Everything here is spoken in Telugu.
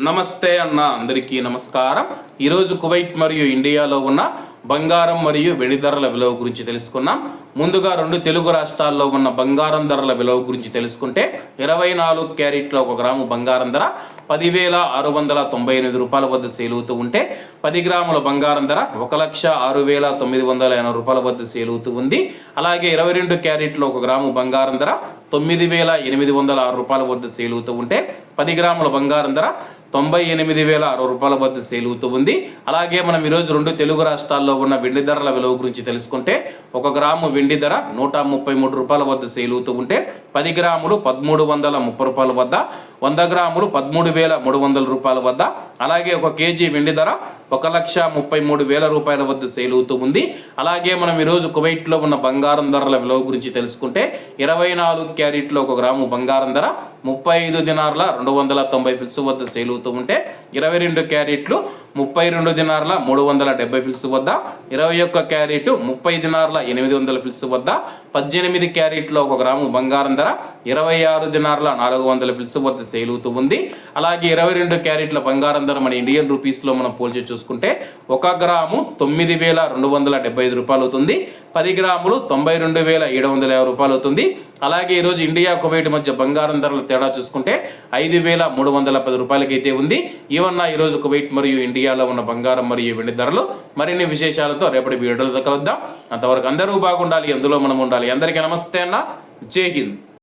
నమస్తే అన్న, అందరికీ నమస్కారం. ఈరోజు కువైట్ మరియు ఇండియాలో ఉన్న బంగారం మరియు వెండి ధరల విలువ గురించి తెలుసుకున్నాం. ముందుగా రెండు తెలుగు రాష్ట్రాల్లో ఉన్న బంగారం ధరల విలువ గురించి తెలుసుకుంటే 24 క్యారెట్ల 1 గ్రాము బంగారం ధర 10,698 రూపాయల వద్ద సేల్ అవుతూ ఉంటే 10 గ్రాముల బంగారం ధర 1,06,980 రూపాయల వద్ద సేల్ అవుతూ ఉంది. అలాగే 22 క్యారెట్ల 1 గ్రాము బంగారం ధర 9,806 రూపాయల వద్ద సేల్ అవుతూ ఉంటే 10 గ్రాముల బంగారం ధర 98,060 రూపాయల వద్ద సేల్ అవుతూ ఉంది. అలాగే మనం ఈరోజు రెండు తెలుగు రాష్ట్రాల్లో ఉన్న వెండి ధరల విలువ గురించి తెలుసుకుంటే 1 గ్రాము వెండి ధర 133 రూపాయల వద్ద సేల్ అవుతూ ఉంటే 10 గ్రాములు 1,330 రూపాయల వద్ద, 100 గ్రాములు 13,300 రూపాయల వద్ద, అలాగే 1 కేజీ వెండి ధర 1,33,000 రూపాయల వద్ద సేల్ అవుతూ ఉంది. అలాగే మనం ఈరోజు కువైట్లో ఉన్న బంగారం ధరల విలువ గురించి తెలుసుకుంటే 24 క్యారెట్ల 1 గ్రాము బంగారం ధర 35 దినార్ల 290 ఫిల్స్ వద్ద సేల్ అవుతూ ఉంటే 22 క్యారెట్లు 32 దినార్ల 370 ఫిల్స్ వద్ద, 21 క్యారెట్ 30 దినార్ల 800 ఫిల్స్ వద్ద, 18 క్యారెట్ల 1 గ్రాము బంగారం ధర 26 దినార్ల 400 ఫిల్స్ వద్ద సేల్ అవుతూ ఉంది. అలాగే 22 క్యారెట్ల బంగారం ధర మన ఇండియన్ రూపీస్లో మనం పోల్చి చూసుకుంటే 1 గ్రాము 9,275 రూపాయలు అవుతుంది. 10 గ్రాములు 92,750 రూపాయలు అవుతుంది. అలాగే ఈరోజు ఇండియా కువైట్ మధ్య బంగారం ధరల తేడా చూసుకుంటే 5,310 రూపాయలకైతే ఉంది. ఇవన్న ఈరోజు కువైట్ మరియు ఇండియాలో ఉన్న బంగారం మరియు వెండి ధరలు. మరిన్ని విశేషాలతో రేపటి వీడియోలో కలుద్దాం. అంతవరకు అందరూ బాగుండాలి, అందులో మనం ఉండాలి. అందరికీ నమస్తే అన్న, జై హింద్.